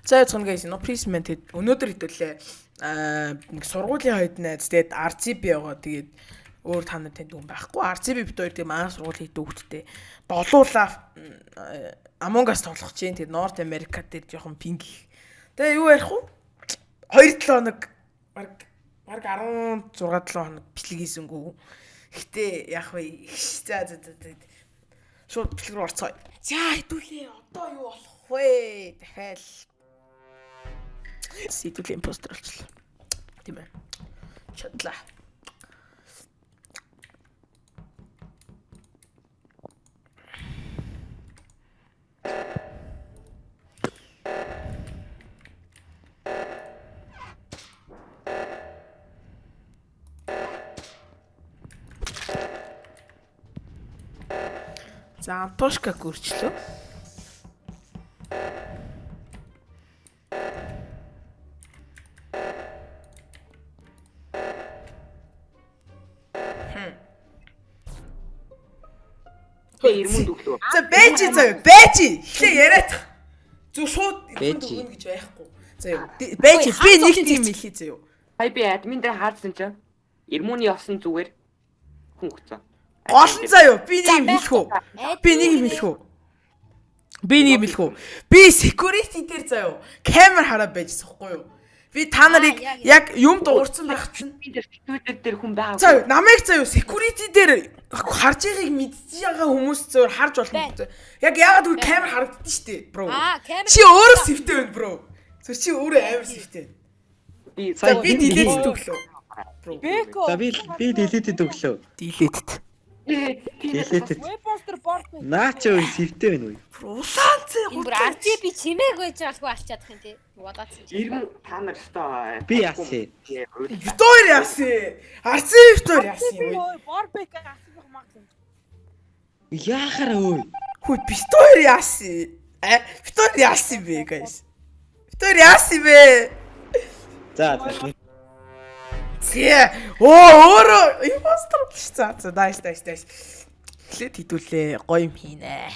За яцхан guys, no please man тэгэд өнөөдөр хэдүүлээ нэг сургуулийн хойд найз тэгээд RCB байгаа. Тэгээд өөр та нар тэнд хүн байхгүй. RCB бид хоёр тийм аа сургуулийн дүүхттэй долуулаа Among Us тоглох чинь тэгээд North America дээр жоохон пинг их. Тэгээ юу ярих вэ? 2-7 хоног баг 16-7 хоног бичлэг хийсэнгүү. Гэтэ яг вэ за шууд бичлэг рүү орцгоё. За хэдүүлээ одоо юу болох вэ? Дахиад сэтгүүлийн постэр болчихлоо. Тийм ээ. Чадлаа. За Антошка гүрчлөө. Ирмүнд өглөө. За бэжи заяа бэжи ихээ яриад. Зүг шууд өгнө гэж байхгүй. Заяа бэжи би нэг тийм хэлхий заяа. Хай би админ дээр хаадсан чинь Ирмүний явсан зүгээр хүн өгцөө. Гол нь заяа би нэг хэлэх үү? Би security дээр заяа камер хараа байжсан хгүй юу? Би та нарыг яг юм дуурсан байх чинь би Twitter дээр хүн байгаа. За намайг заяа security дээр харж байгааг мэдчихэж байгаа хүмүүс зөөр харж болно. Яг яагаад үгүй камер харагддаг шүү дээ, бро. Чи өөрөө сэвтэй байна, бро. Зөв чи өөрөө амар сэвтэй. Би delete өглөө. Бро. За би delete өглөө. Delete. Вебостер борт. Наач ой сэвтэй байна уу? Улаанцээ Энэ бүр RGB чимээг байж байгаагүй алчаадах юм тий. Удаацсан чи. Ирмү та нар өстой. Би яасан. Витор яасан. Арцын Витор яасан. Борбек асах магадгүй. Яахаар ой. Хүй Витор яасан. Витор яасан бэ, guys? Витор яасан бэ? За өөрөө импостер болчихсон. За nice. Эхлээд хідүүлээ гоё юм хийнэ.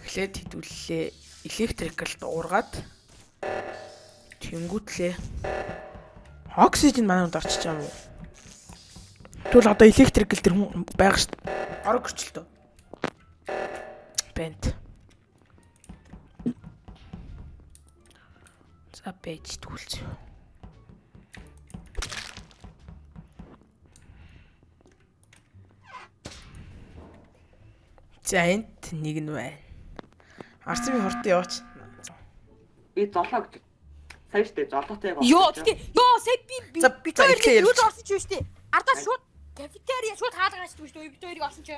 Эхлээд хідүүлээ electrical дуургаад тэнгүүтлээ oxygen манад орчиж байгаа юм. Тэгвэл одоо electrical тэр хүн байгаа шүү дээ. Орог өрчлөлтөө. Бент. За пэйж түүлцээ. За энд нэг нь байна. Арцми хорт яваач. Би золоо гэж. Сая штэ золоотой яг. Йоо сая би бид хоёр юу орсон ч шүү дээ. Ардаа шууд кафетерия шууд хаалгаж шүү дээ. Бид хоёрыг олсон чи.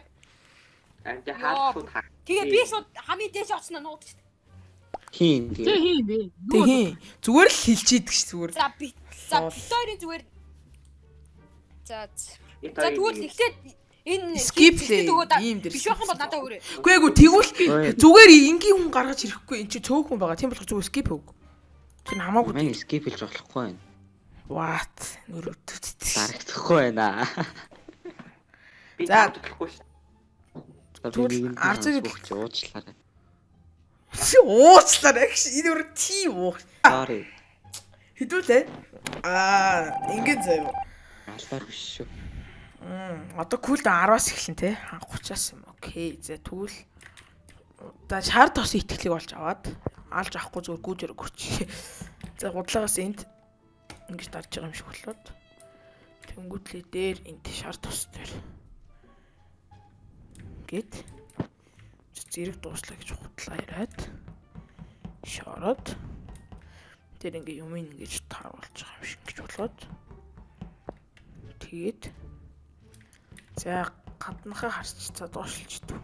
Анди хаад шууд хаа. Тэгээ би шууд хамгийн дээш очсон нь нуугч. хийн бэ. Тэг. Зүгээр л хилчийдэг ш зүгээр. За бид хоёрын зүгээр. За тэгвэл эхлээд энэ skip ийм дэр биш байх юм бол надад өөрөө. Үгүй тэгвэл зүгээр энгийн хүн гаргаж ирэхгүй эн чи цөөхөн байгаа. Тийм болохоор зүгээр skip өг. Тэр хамаагүй. Мань skip хийж болохгүй байна. What? Дарагдахгүй байна. За төлөхгүй ш. Тэгвэл арцыг уучлаарай. Уучлаарай гэж энэ өөр тийм уу. Sorry. Хэдүүлээ. Ингээд заяа. Албаар биш шүү. Одоо кулда 10-аас эхлэн те 30-аас юм. Окей. За тэгвэл за шар тос итгэлийг олж аваад алж авахгүй зүгээр гүйжээр өгч. За гудлагаас энд ингэж дарж байгаа юм шиг болоод тэнгүүтлээ дээр энд шар тос дээр гэт зэрэг дууслаа гэж худлаа яриад шороод тэр ингээ юм ингэж тааруулж байгаа юм шиг гэж болоод тэгээд за гаднахаа харч цаа доошлж дүү.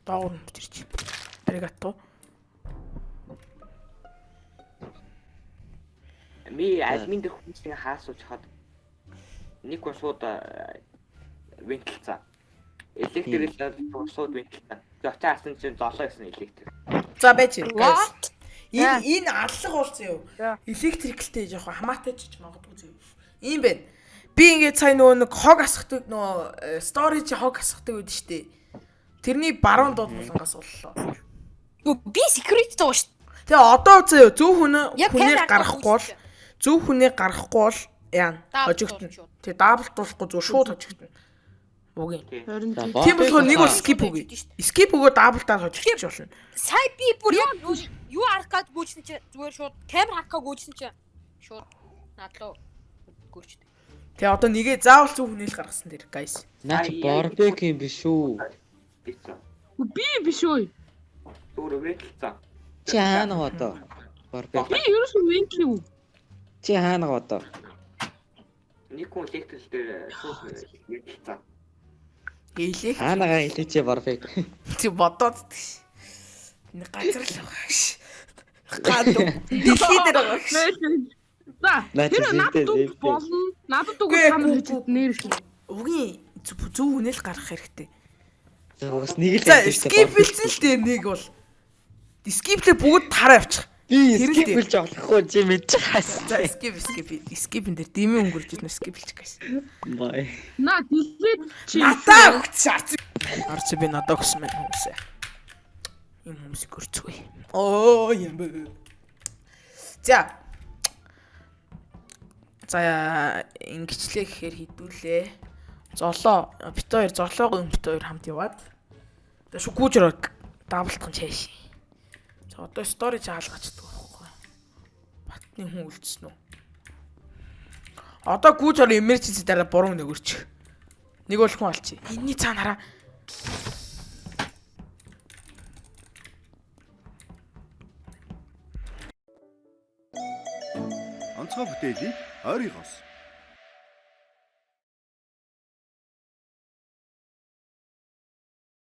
Даун тэрч. Аригато. Би админ дээр хүмүүсийн хаасууж хаад нэг гоо шууд вентилцаа. Электрик шууд вентилцаа. Зочаа асан чинь золоо гэсэн электрик. За байж. Энэ аллах уулзсан юу? Электриктэй жоохон хамаатай ч магадгүй зөв. Ийм байна. би ингээд сая нөгөө нэг хог асахдаг нөгөө storage хог асахдаг үед штэ. Тэрний баруун дууд булангаас боллоо. Би security доо шүү. Тэгээ одоо зөө зөв хүнээ камер гаргахгүй бол зөв хүнээ гаргахгүй бол яана хожигдно. Тэгээ дабл дуулахгүй зөв шууд хожигдно. Үгүй. Тийм болохоор нэг бол skip үгүй. Skip өгөө дабл даа хожигдчих болно. Сая би бүр юу аркад гүйцэн чи зүгээр шууд камер харахаа гүйцэн чи шууд надлуу гүйчтэй. Тэгээ одоо нэгээ заавал зөв хүнээл гаргасан дэр guys. Наа чи Борбек юм биш үү? Би биш үү? Зүгээр вэнтэлцээ. Чи хаана одоо? Борбек. Би ерөөс нь вэнтли үү? Чи хаана одоо? Нэг хүн электрик дээр шууд вэнтэлцээ. Ээлээ. Хаанагаа хэлээ чи Борбек. Чи бодоод тийш. Нэг газар л байгаа ш. Гад дэлхий дээр байгаа ш. За тэр надад үг болно. Надад үг санаа хийж нэр шүү. Үгүй зөв хүнээл гаргах хэрэгтэй. За бас нэг л За skip хэлсэн л дээ нэг бол. Skip-лээ бүгд тараа авчих. би skip хэлж болохгүй чи мэдж хаас. За skip-эн дээр дэмий өнгөрч ирнэ skip хэлчих guys. Бай. Наа дэлхийд чи Надаа өгч арц би надаа өгсөн мэн хүмүүсээ. Ийм хүмүүсийг өрцгөө. Оо юм бэ. За ингэчлээ гэхээр хідүүлээ. Золоо бит хоёр золоогоо бит хоёр хамт яваад. Тэгээ шүгүүжроо даблтхан чааш. За одоо storage хаалгачдаг байхгүй. Батны хүн үлдсэн үү? Одоо гүүжроо emergency дараа буруу нэг өрчих. Нэг бол хүн алчи. Энийний цаанаараа онцгой бүтээлийг ойрын хос